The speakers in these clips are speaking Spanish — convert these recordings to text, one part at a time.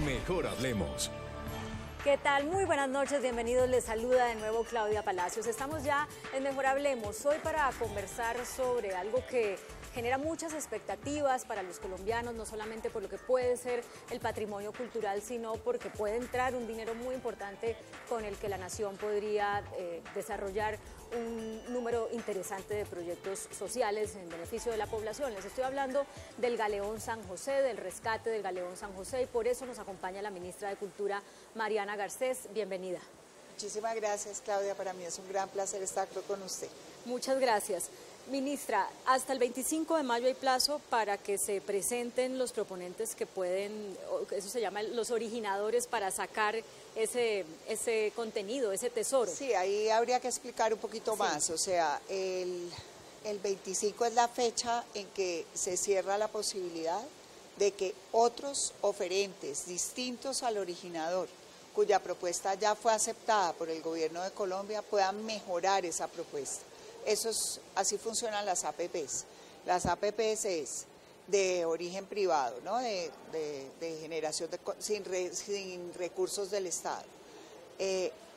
Mejor hablemos. ¿Qué tal? Muy buenas noches, bienvenidos. Les saluda de nuevo Claudia Palacios. Estamos ya en Mejor Hablemos, hoy para conversar sobre algo que genera muchas expectativas para los colombianos, no solamente por lo que puede ser el patrimonio cultural, sino porque puede entrar un dinero muy importante con el que la nación podría desarrollar un número interesante de proyectos sociales en beneficio de la población. Les estoy hablando del Galeón San José, del rescate del Galeón San José, y por eso nos acompaña la ministra de Cultura, Mariana Garcés. Bienvenida. Muchísimas gracias, Claudia. Para mí es un gran placer estar con usted. Muchas gracias. Ministra, hasta el 25 de mayo hay plazo para que se presenten los proponentes que pueden, eso se llama los originadores, para sacar ese contenido, ese tesoro. Sí, ahí habría que explicar un poquito más. O sea, el 25 es la fecha en que se cierra la posibilidad de que otros oferentes distintos al originador, cuya propuesta ya fue aceptada por el gobierno de Colombia, puedan mejorar esa propuesta. Así funcionan las APPs. Las APPs es de origen privado, ¿no? de generación sin recursos del Estado.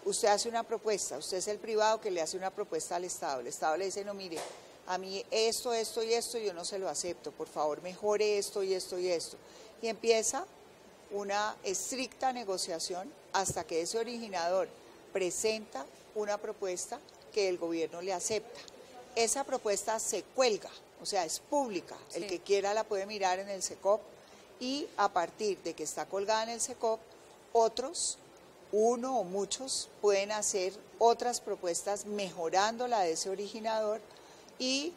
Usted hace una propuesta, usted es el privado que le hace una propuesta al Estado. El Estado le dice, no, mire, a mí esto y esto yo no se lo acepto, por favor mejore esto y esto y esto. Y empieza una estricta negociación hasta que ese originador presenta una propuesta que el gobierno le acepta. Esa propuesta se cuelga, o sea, es pública. Sí. El que quiera la puede mirar en el SECOP, y a partir de que está colgada en el SECOP, otros, uno o muchos, pueden hacer otras propuestas mejorando la de ese originador, y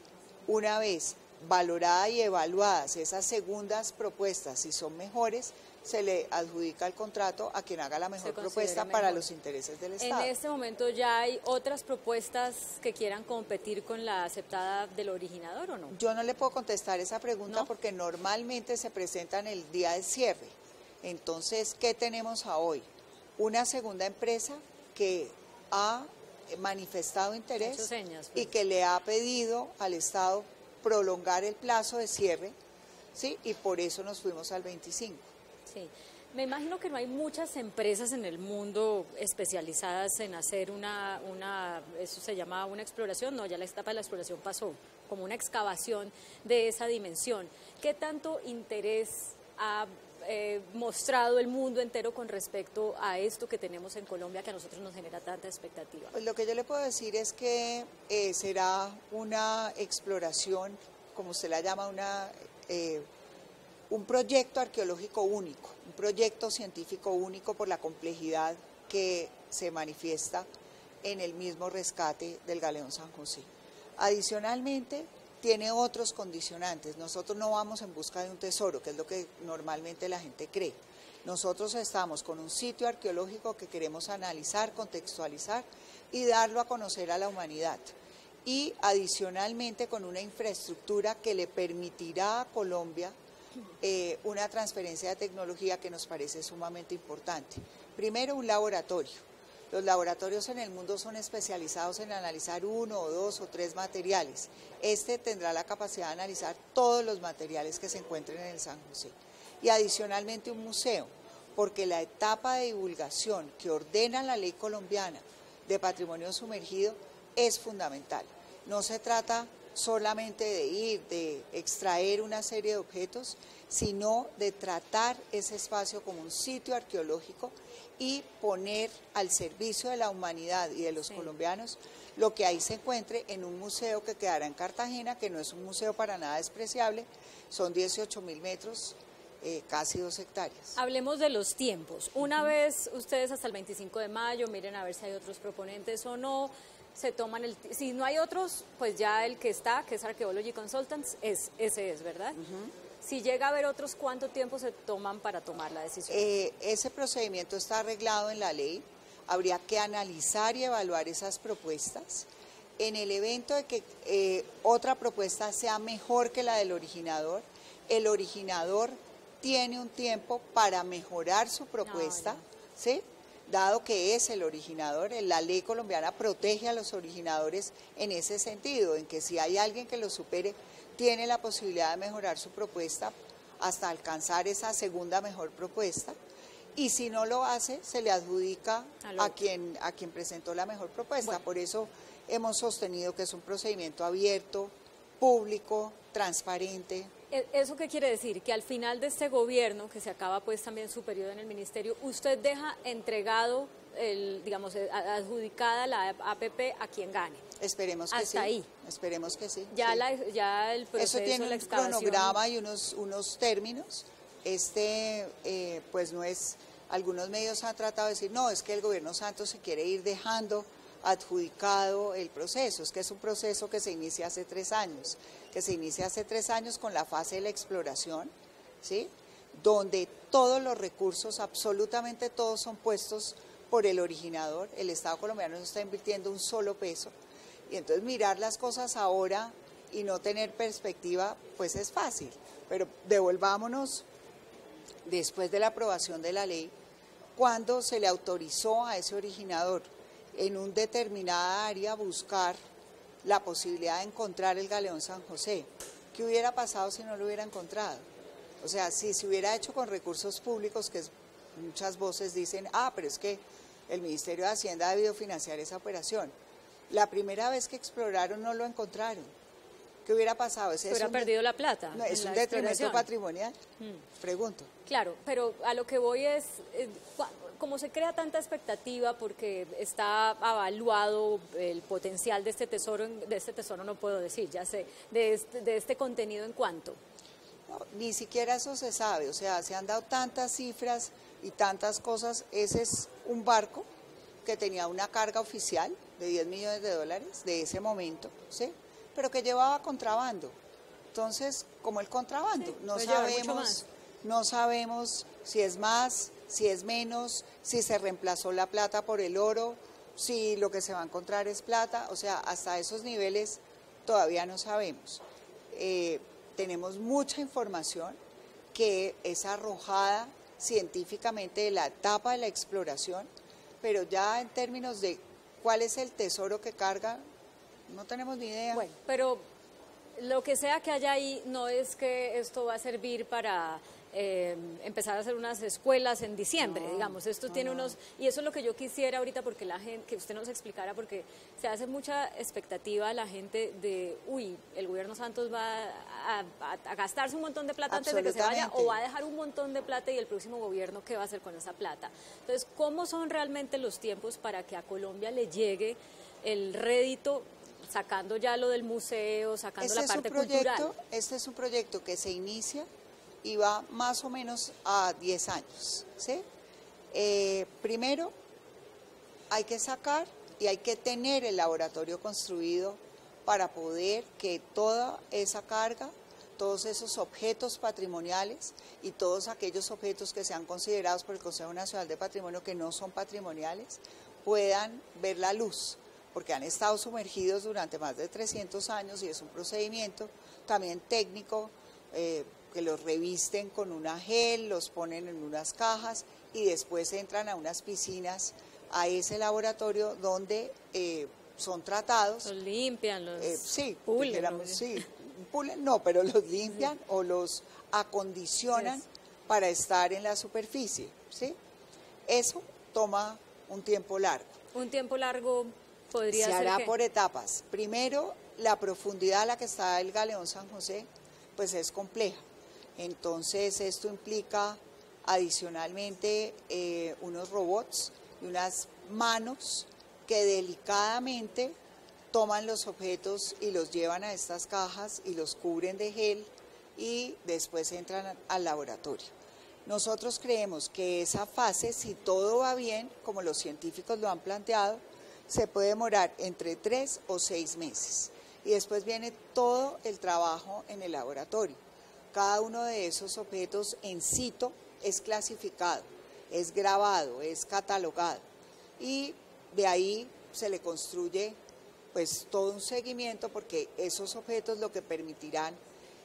una vez valoradas y evaluadas esas segundas propuestas, si son mejores, se le adjudica el contrato a quien haga la mejor propuesta para los intereses del Estado. En este momento ya hay otras propuestas que quieran competir con la aceptada del originador, ¿o no? Yo no le puedo contestar esa pregunta, ¿no? Porque normalmente se presentan el día de cierre. Entonces, ¿qué tenemos a hoy? Una segunda empresa que ha manifestado interés señas, y que le ha pedido al Estado prolongar el plazo de cierre, ¿sí? Y por eso nos fuimos al 25. Sí, me imagino que no hay muchas empresas en el mundo especializadas en hacer eso se llama una exploración, no, ya la etapa de la exploración pasó, como una excavación de esa dimensión. ¿Qué tanto interés ha mostrado el mundo entero con respecto a esto que tenemos en Colombia, que a nosotros nos genera tanta expectativa? Pues lo que yo le puedo decir es que será una exploración, como usted la llama, un proyecto arqueológico único, un proyecto científico único por la complejidad que se manifiesta en el mismo rescate del Galeón San José. Adicionalmente, tiene otros condicionantes. Nosotros no vamos en busca de un tesoro, que es lo que normalmente la gente cree. Nosotros estamos con un sitio arqueológico que queremos analizar, contextualizar y darlo a conocer a la humanidad. Y adicionalmente con una infraestructura que le permitirá a Colombia una transferencia de tecnología que nos parece sumamente importante. Primero, un laboratorio. Los laboratorios en el mundo son especializados en analizar 1 o 2 o 3 materiales. Este tendrá la capacidad de analizar todos los materiales que se encuentren en el San José. Y adicionalmente un museo, porque la etapa de divulgación que ordena la ley colombiana de patrimonio sumergido es fundamental. No se trata solamente de extraer una serie de objetos, sino de tratar ese espacio como un sitio arqueológico y poner al servicio de la humanidad y de los colombianos lo que ahí se encuentre en un museo que quedará en Cartagena, que no es un museo para nada despreciable, son 18.000 metros, casi 2 hectáreas. Hablemos de los tiempos. Una vez ustedes hasta el 25 de mayo, miren a ver si hay otros proponentes o no, se toman si no hay otros, pues ya el que está, que es Archaeology Consultants, ese es, ¿verdad? Si llega a haber otros, ¿cuánto tiempo se toman para tomar la decisión? Ese procedimiento está arreglado en la ley, habría que analizar y evaluar esas propuestas. En el evento de que otra propuesta sea mejor que la del originador, el originador tiene un tiempo para mejorar su propuesta, ¿sí? Dado que es el originador, la ley colombiana protege a los originadores en ese sentido, en que si hay alguien que lo supere, tiene la posibilidad de mejorar su propuesta hasta alcanzar esa segunda mejor propuesta. y si no lo hace, se le adjudica a quien presentó la mejor propuesta. Bueno. Por eso hemos sostenido que es un procedimiento abierto, público, transparente. ¿Eso qué quiere decir? Que al final de este gobierno, que se acaba pues también su periodo en el ministerio, usted deja entregado, adjudicada la APP a quien gane. Esperemos que sí. Hasta ahí. Esperemos que sí. Ya el proceso, eso tiene la un cronograma y unos términos. Pues no es, algunos medios han tratado de decir, no, es que el gobierno Santos se quiere ir dejando adjudicado el proceso, es que es un proceso que se inicia hace 3 años, con la fase de la exploración, ¿sí? Donde todos los recursos, absolutamente todos, son puestos por el originador. El Estado colombiano no está invirtiendo un solo peso, y entonces mirar las cosas ahora y no tener perspectiva, pues es fácil, pero devolvámonos después de la aprobación de la ley, cuando se le autorizó a ese originador en una determinada área buscar la posibilidad de encontrar el galeón San José. ¿Qué hubiera pasado si no lo hubiera encontrado? O sea, si se hubiera hecho con recursos públicos, que muchas voces dicen, pero es que el Ministerio de Hacienda ha debido financiar esa operación. La primera vez que exploraron no lo encontraron. ¿Qué hubiera pasado? ¿Se hubiera perdido la plata? No, es un detrimento patrimonial, pregunto. Claro, pero a lo que voy es, como se crea tanta expectativa porque está avaluado el potencial de este tesoro no puedo decir, ya sé, de este contenido en cuánto. No, ni siquiera eso se sabe, o sea, se han dado tantas cifras y tantas cosas. Ese es un barco que tenía una carga oficial de $10 millones de ese momento, ¿sí? Pero que llevaba contrabando. Entonces, como el contrabando, sí, no sabemos si es más, si es menos, si se reemplazó la plata por el oro, si lo que se va a encontrar es plata, o sea, hasta esos niveles todavía no sabemos. Tenemos mucha información que es arrojada científicamente de la etapa de la exploración, pero ya en términos de cuál es el tesoro que carga, no tenemos ni idea. Bueno, pero lo que sea que haya ahí, no es que esto va a servir para empezar a hacer unas escuelas en diciembre, digamos. Esto tiene unos... Y eso es lo que yo quisiera ahorita, porque la gente, que usted nos explicara, porque se hace mucha expectativa a la gente de, el gobierno Santos va a gastarse un montón de plata antes de que se vaya, o va a dejar un montón de plata, y el próximo gobierno, ¿qué va a hacer con esa plata? Entonces, ¿cómo son realmente los tiempos para que a Colombia le llegue el rédito, sacando ya lo del museo, sacando la parte cultural? Este es un proyecto que se inicia y va más o menos a 10 años, ¿sí? Primero, hay que sacar y hay que tener el laboratorio construido para poder que toda esa carga, todos esos objetos patrimoniales y todos aquellos objetos que sean considerados por el Consejo Nacional de Patrimonio que no son patrimoniales, puedan ver la luz, porque han estado sumergidos durante más de 300 años y es un procedimiento también técnico, que los revisten con una gel, los ponen en unas cajas y después entran a unas piscinas, a ese laboratorio donde son tratados. Los limpian, los pulen. Pulen no, pero los limpian o los acondicionan para estar en la superficie, ¿sí? Eso toma un tiempo largo. Un tiempo largo podría ser. Se hará por etapas. Primero, la profundidad a la que está el galeón San José, pues es compleja. Entonces, esto implica adicionalmente unos robots y unas manos que delicadamente toman los objetos y los llevan a estas cajas y los cubren de gel y después entran al laboratorio. Nosotros creemos que esa fase, si todo va bien, como los científicos lo han planteado, se puede demorar entre 3 o 6 meses. Y después viene todo el trabajo en el laboratorio. Cada uno de esos objetos en situ es clasificado, es grabado, es catalogado. Y de ahí se le construye pues todo un seguimiento, porque esos objetos lo que permitirán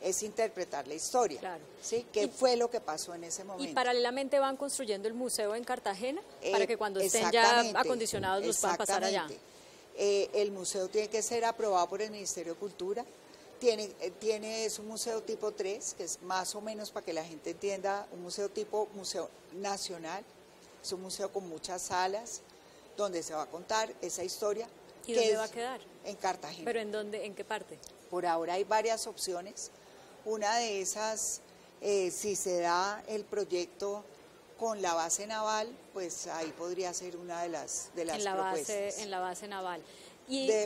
es interpretar la historia, claro. ¿Sí? ¿Qué fue lo que pasó en ese momento? Y paralelamente van construyendo el museo en Cartagena para que cuando estén ya acondicionados los puedan pasar allá. El museo tiene que ser aprobado por el Ministerio de Cultura. Es un museo tipo 3, que es más o menos, para que la gente entienda, un museo tipo museo nacional, Es un museo con muchas salas donde se va a contar esa historia. ¿Y dónde va a quedar? En Cartagena. ¿Pero en dónde, en qué parte? Por ahora hay varias opciones. Una de esas, si se da el proyecto con la base naval, pues ahí podría ser una de las propuestas. En la base naval.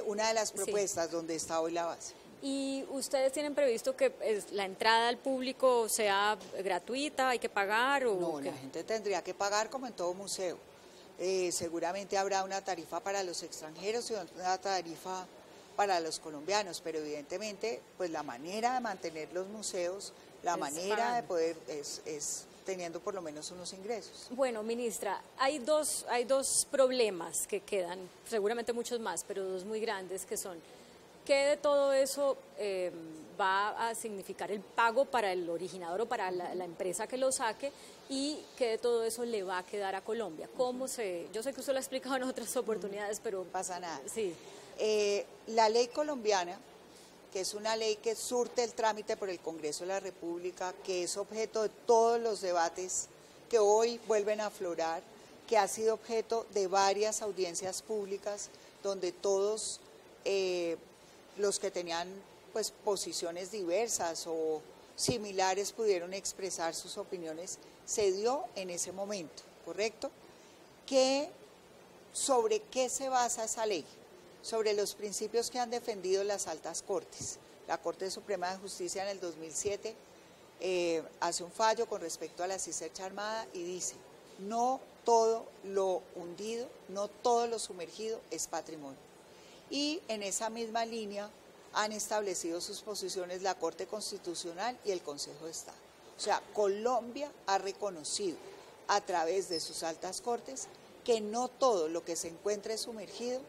Una de las propuestas, sí, donde está hoy la base. ¿Y ustedes tienen previsto que la entrada al público sea gratuita, hay que pagar? ¿O no, qué? La gente tendría que pagar como en todo museo. Seguramente habrá una tarifa para los extranjeros y una tarifa para los colombianos, pero evidentemente pues la manera de mantener los museos, la manera de poder es teniendo por lo menos unos ingresos. Bueno, ministra, hay dos problemas que quedan, seguramente muchos más, pero dos muy grandes que son, ¿qué de todo eso va a significar el pago para el originador o para la empresa que lo saque? ¿Y qué de todo eso le va a quedar a Colombia? Yo sé que usted lo ha explicado en otras oportunidades, pero... No pasa nada. Sí. La ley colombiana, que es una ley que surte el trámite por el Congreso de la República, que es objeto de todos los debates que hoy vuelven a aflorar, que ha sido objeto de varias audiencias públicas, donde todos los que tenían pues posiciones diversas o similares pudieron expresar sus opiniones, se dio en ese momento, ¿correcto? ¿Sobre qué se basa esa ley? Sobre los principios que han defendido las altas cortes. La Corte Suprema de Justicia en el 2007 hace un fallo con respecto a la cisterna armada y dice, no todo lo hundido, no todo lo sumergido es patrimonio. Y en esa misma línea han establecido sus posiciones la Corte Constitucional y el Consejo de Estado. O sea, Colombia ha reconocido a través de sus altas cortes que no todo lo que se encuentre sumergido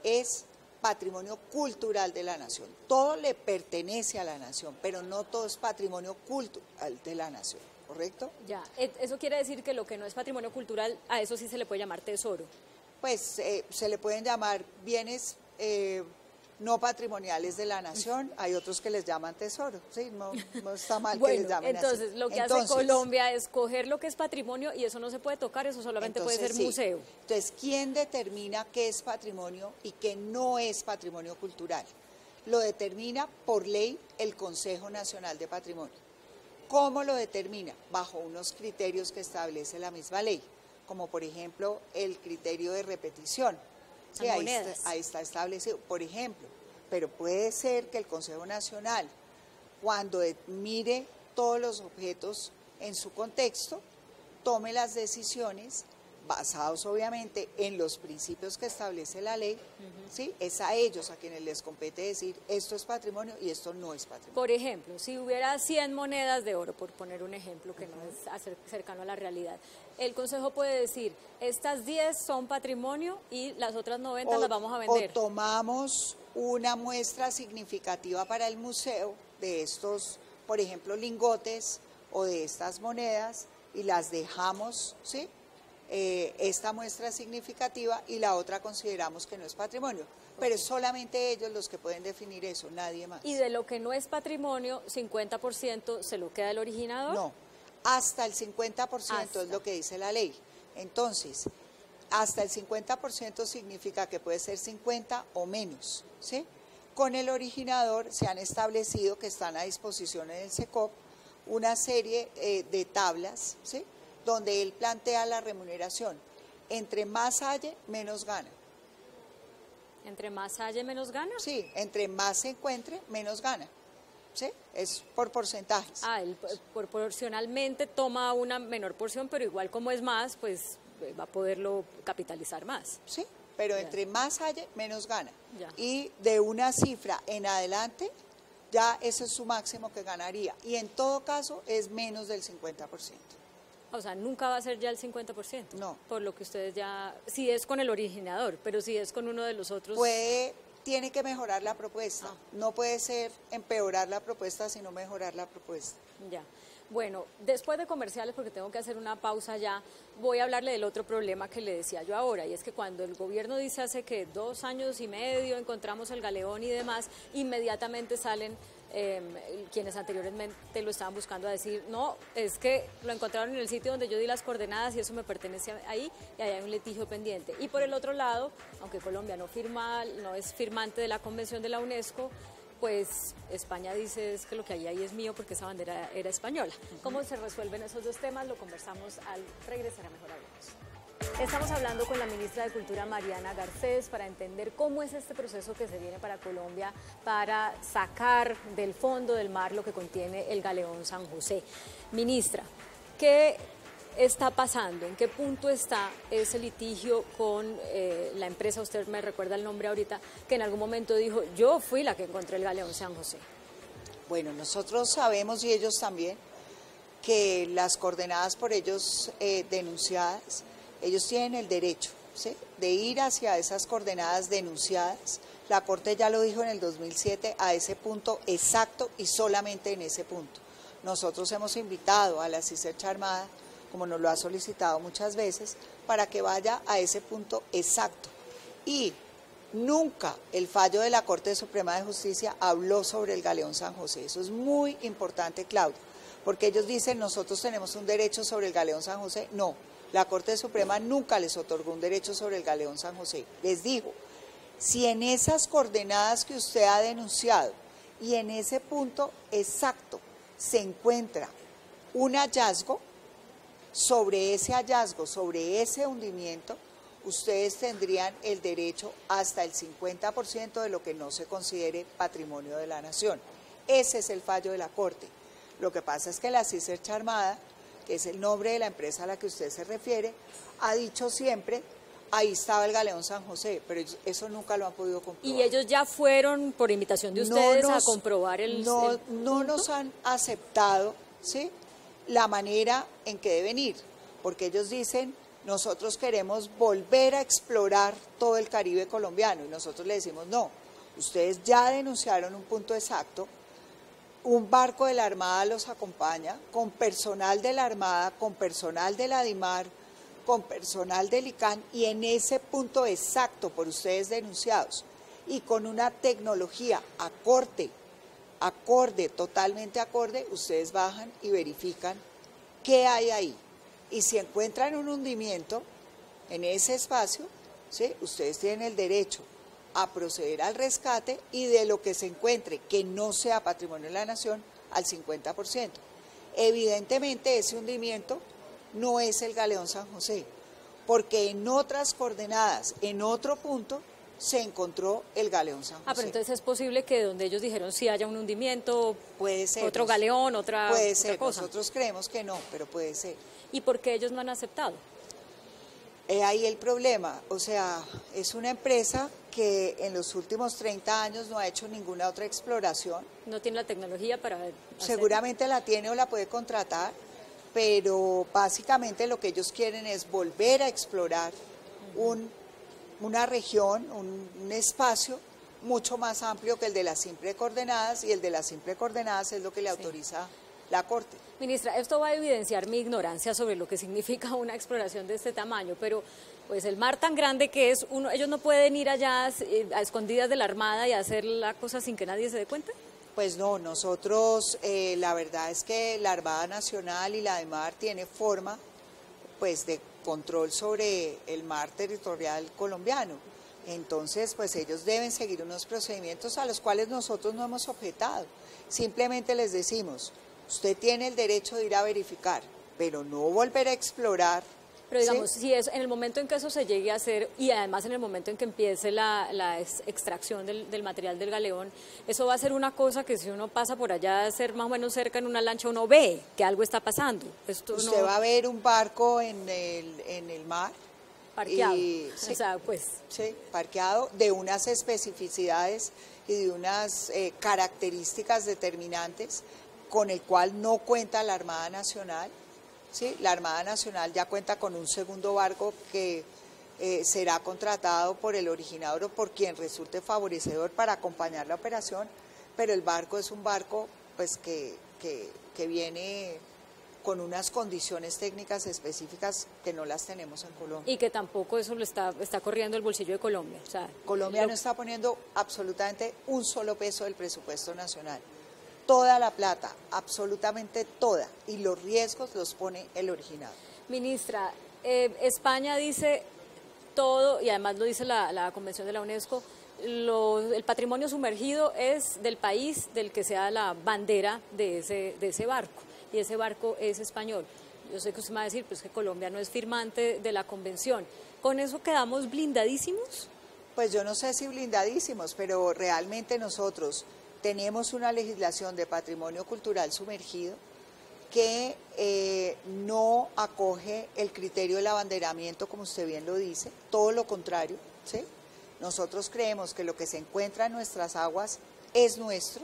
es patrimonio cultural de la nación. Todo le pertenece a la nación, pero no todo es patrimonio cultural de la nación, ¿correcto? Ya, eso quiere decir que lo que no es patrimonio cultural, a eso sí se le puede llamar tesoro. Pues se le pueden llamar bienes no patrimoniales de la nación, hay otros que les llaman tesoro, ¿sí? No está mal que les llamen entonces, así. Lo que hace Colombia es coger lo que es patrimonio y eso no se puede tocar, eso solamente puede ser museo. Entonces, ¿quién determina qué es patrimonio y qué no es patrimonio cultural? Lo determina por ley el Consejo Nacional de Patrimonio. ¿Cómo lo determina? Bajo unos criterios que establece la misma ley, como por ejemplo el criterio de repetición. Sí, ahí está establecido, por ejemplo, pero puede ser que el Consejo Nacional, cuando mire todos los objetos en su contexto, tome las decisiones basados obviamente en los principios que establece la ley, ¿sí? Es a ellos a quienes les compete decir esto es patrimonio y esto no es patrimonio. Por ejemplo, si hubiera 100 monedas de oro, por poner un ejemplo que no es cercano a la realidad, el Consejo puede decir, estas 10 son patrimonio y las otras 90 las vamos a vender. O tomamos una muestra significativa para el museo de estos, por ejemplo, lingotes o de estas monedas y las dejamos, ¿sí? Esta muestra significativa y la otra consideramos que no es patrimonio, pero es solamente ellos los que pueden definir eso, nadie más. ¿Y de lo que no es patrimonio, 50% se lo queda el originador? No, hasta el 50% es lo que dice la ley. Entonces, hasta el 50% significa que puede ser 50 o menos, ¿sí? Con el originador se han establecido que están a disposición en el SECOP una serie de tablas, ¿sí? Donde él plantea la remuneración. Entre más halle, menos gana. ¿Entre más halle, menos gana? Sí, entre más se encuentre, menos gana. ¿Sí? Es por porcentajes. Él proporcionalmente toma una menor porción, pero igual como es más, pues va a poderlo capitalizar más. Sí, pero entre más halle, menos gana. Ya. Y de una cifra en adelante, ya ese es su máximo que ganaría. Y en todo caso, es menos del 50%. O sea, nunca va a ser ya el 50%. No. Por lo que ustedes ya, si es con el originador, pero si es con uno de los otros. Tiene que mejorar la propuesta. No puede ser empeorar la propuesta, sino mejorar la propuesta. Ya. Bueno, después de comerciales, porque tengo que hacer una pausa ya, voy a hablarle del otro problema que le decía yo ahora, y es que cuando el gobierno dice hace que 2 años y medio encontramos el galeón y demás, inmediatamente salen quienes anteriormente lo estaban buscando a decir, no, es que lo encontraron en el sitio donde yo di las coordenadas y eso me pertenece ahí y ahí hay un litigio pendiente. Y por el otro lado, aunque Colombia no es firmante de la Convención de la UNESCO, pues España dice es que lo que hay ahí es mío porque esa bandera era española. ¿Cómo se resuelven esos dos temas? Lo conversamos al regresar a Mejor Hablemos. Estamos hablando con la ministra de Cultura, Mariana Garcés, para entender cómo es este proceso que se viene para Colombia para sacar del fondo del mar lo que contiene el galeón San José. Ministra, ¿qué está pasando? ¿En qué punto está ese litigio con la empresa? Usted me recuerda el nombre ahorita, que en algún momento dijo, yo fui la que encontré el galeón San José. Bueno, nosotros sabemos, y ellos también, que las coordenadas por ellos denunciadas, ellos tienen el derecho, ¿sí?, de ir hacia esas coordenadas denunciadas. La Corte ya lo dijo en el 2007, a ese punto exacto y solamente en ese punto. Nosotros hemos invitado a la CICERCH Armada, como nos lo ha solicitado muchas veces, para que vaya a ese punto exacto. Y nunca el fallo de la Corte Suprema de Justicia habló sobre el galeón San José. Eso es muy importante, Claudia, porque ellos dicen, nosotros tenemos un derecho sobre el galeón San José. No, la Corte Suprema nunca les otorgó un derecho sobre el galeón San José. Les dijo, si en esas coordenadas que usted ha denunciado y en ese punto exacto se encuentra un hallazgo, sobre ese hundimiento, ustedes tendrían el derecho hasta el 50% de lo que no se considere patrimonio de la nación. Ese es el fallo de la Corte. Lo que pasa es que la CICERCH Armada, que es el nombre de la empresa a la que usted se refiere, ha dicho siempre, ahí estaba el galeón San José, pero eso nunca lo han podido comprobar. ¿Y ellos ya fueron, por invitación de ustedes, a comprobar no nos han aceptado, ¿sí?, la manera en que deben ir, porque ellos dicen, nosotros queremos volver a explorar todo el Caribe colombiano, y nosotros le decimos, no, ustedes ya denunciaron un punto exacto, un barco de la Armada los acompaña, con personal de la Armada, con personal de la DIMAR, con personal del ICANN, y en ese punto exacto por ustedes denunciados, y con una tecnología totalmente acorde, ustedes bajan y verifican qué hay ahí. Y si encuentran un hundimiento en ese espacio, ¿sí?, ustedes tienen el derecho a proceder al rescate y de lo que se encuentre que no sea patrimonio de la nación al 50%. Evidentemente ese hundimiento no es el galeón San José, porque en otras coordenadas, en otro punto, se encontró el galeón San José. Pero entonces es posible que donde ellos dijeron sí haya un hundimiento, puede ser, otro galeón, otra cosa. Puede ser, nosotros creemos que no, pero puede ser. ¿Y por qué ellos no han aceptado? Ahí el problema, o sea, es una empresa que en los últimos 30 años no ha hecho ninguna otra exploración. No tiene la tecnología para Seguramente la tiene o la puede contratar, pero básicamente lo que ellos quieren es volver a explorar una región, un espacio mucho más amplio que el de las simples coordenadas, y el de las simples coordenadas es lo que le autoriza la Corte. Ministra, esto va a evidenciar mi ignorancia sobre lo que significa una exploración de este tamaño, pero pues el mar tan grande que es, ellos no pueden ir allá a escondidas de la Armada y hacer la cosa sin que nadie se dé cuenta. Pues no, nosotros la verdad es que la Armada Nacional y la DIMAR tiene forma pues de control sobre el mar territorial colombiano. Entonces, pues ellos deben seguir unos procedimientos a los cuales nosotros no hemos objetado. Simplemente les decimos, usted tiene el derecho de ir a verificar, pero no volver a explorar. Pero digamos, ¿sí? Si es en el momento en que eso se llegue a hacer y además en el momento en que empiece la extracción del material del galeón, eso va a ser una cosa que si uno pasa por allá a ser más o menos cerca en una lancha, uno ve que algo está pasando. Usted va a ver un barco en el mar. Parqueado, sí, o sea, pues. Sí, parqueado, de unas especificidades y de unas características determinantes con el cual no cuenta la Armada Nacional. ¿Sí? La Armada Nacional ya cuenta con un segundo barco que será contratado por el originador o por quien resulte favorecedor para acompañar la operación, pero el barco es un barco pues que viene con unas condiciones técnicas específicas que no las tenemos en Colombia. Y que tampoco eso lo está corriendo el bolsillo de Colombia. O sea, Colombia no está poniendo absolutamente un solo peso del presupuesto nacional. toda la plata, absolutamente toda, y los riesgos los pone el original. Ministra, España dice todo, y además lo dice la Convención de la UNESCO, el patrimonio sumergido es del país del que sea la bandera de ese barco, y ese barco es español. Yo sé que usted me va a decir pues, que Colombia no es firmante de la Convención. ¿Con eso quedamos blindadísimos? Pues yo no sé si blindadísimos, pero realmente nosotros tenemos una legislación de patrimonio cultural sumergido que no acoge el criterio del abanderamiento, como usted bien lo dice, todo lo contrario, ¿sí? Nosotros creemos que lo que se encuentra en nuestras aguas es nuestro,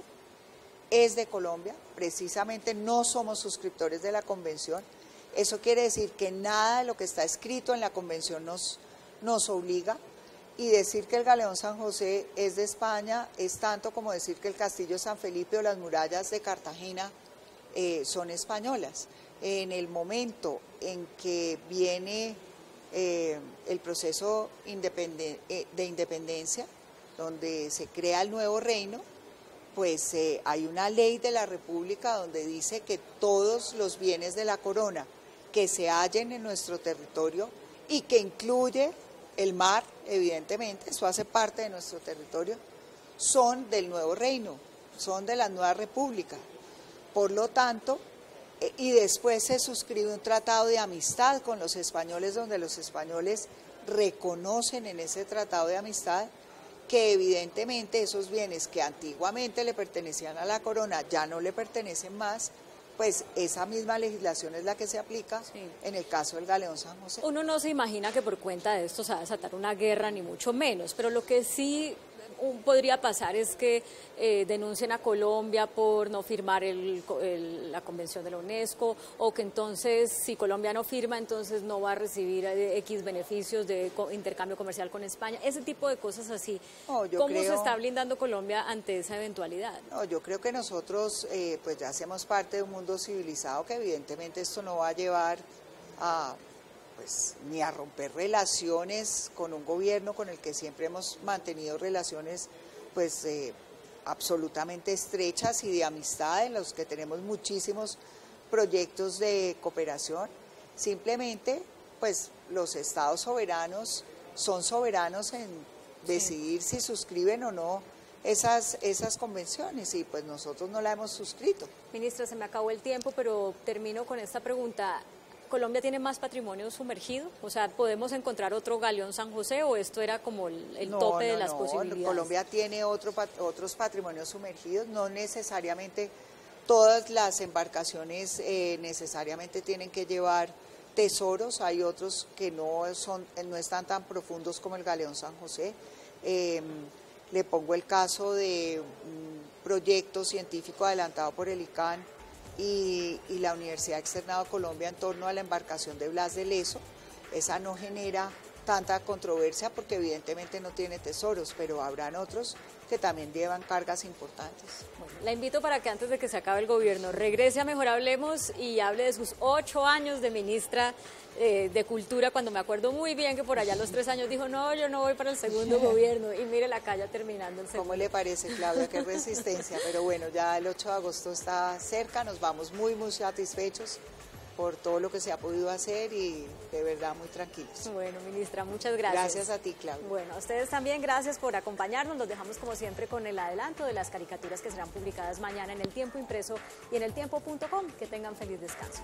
es de Colombia, precisamente no somos suscriptores de la Convención. Eso quiere decir que nada de lo que está escrito en la Convención nos obliga, y decir que el Galeón San José es de España es tanto como decir que el Castillo San Felipe o las murallas de Cartagena son españolas. En el momento en que viene el proceso de independencia, donde se crea el nuevo reino, pues hay una ley de la República donde dice que todos los bienes de la corona que se hallen en nuestro territorio y que incluye el mar, evidentemente, eso hace parte de nuestro territorio, son del nuevo reino, son de la nueva república. Por lo tanto, y después se suscribe un tratado de amistad con los españoles, donde los españoles reconocen en ese tratado de amistad que evidentemente esos bienes que antiguamente le pertenecían a la corona ya no le pertenecen más, pues esa misma legislación es la que se aplica en el caso del Galeón San José. Uno no se imagina que por cuenta de esto se va a desatar una guerra, ni mucho menos, pero lo que sí podría pasar es que denuncien a Colombia por no firmar la Convención de la UNESCO, o que entonces, si Colombia no firma, entonces no va a recibir X beneficios de intercambio comercial con España, ese tipo de cosas así. ¿Cómo se está blindando Colombia ante esa eventualidad? No, yo creo que nosotros pues ya hacemos parte de un mundo civilizado, que evidentemente esto no va a llevar a pues ni a romper relaciones con un gobierno con el que siempre hemos mantenido relaciones pues absolutamente estrechas y de amistad, en los que tenemos muchísimos proyectos de cooperación. Simplemente pues los estados soberanos son soberanos en decidir si suscriben o no esas convenciones, y pues nosotros no la hemos suscrito. Ministra, se me acabó el tiempo, pero termino con esta pregunta. ¿Colombia tiene más patrimonio sumergido? O sea, ¿podemos encontrar otro Galeón San José, o esto era como el tope de las posibilidades? Colombia tiene otros patrimonios sumergidos, no necesariamente todas las embarcaciones necesariamente tienen que llevar tesoros, hay otros que no están tan profundos como el Galeón San José. Le pongo el caso de un proyecto científico adelantado por el ICANN y la Universidad Externado Colombia en torno a la embarcación de Blas de Lezo. Esa no genera tanta controversia porque evidentemente no tiene tesoros, pero habrán otros que también llevan cargas importantes. Bueno, la invito para que antes de que se acabe el gobierno regrese a Mejor Hablemos y hable de sus 8 años de ministra de Cultura, cuando me acuerdo muy bien que por allá a los 3 años dijo, no, yo no voy para el segundo gobierno, y mire la calle terminando el segundo. ¿Cómo le parece, Claudia? Qué resistencia, pero bueno, ya el 8 de agosto está cerca, nos vamos muy, muy satisfechos por todo lo que se ha podido hacer y de verdad muy tranquilos. Bueno, ministra, muchas gracias. Gracias a ti, Claudia. Bueno, a ustedes también gracias por acompañarnos. Los dejamos como siempre con el adelanto de las caricaturas que serán publicadas mañana en El Tiempo Impreso y en eltiempo.com. Que tengan feliz descanso.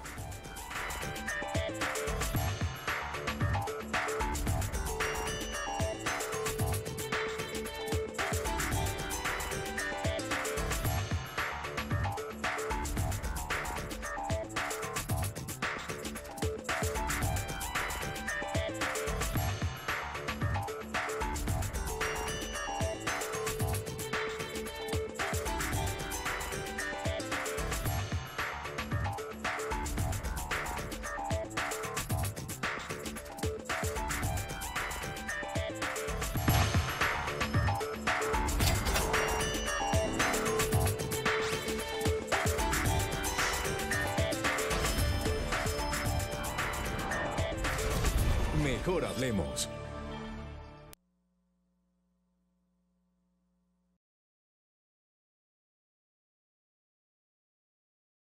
Mejor Hablemos,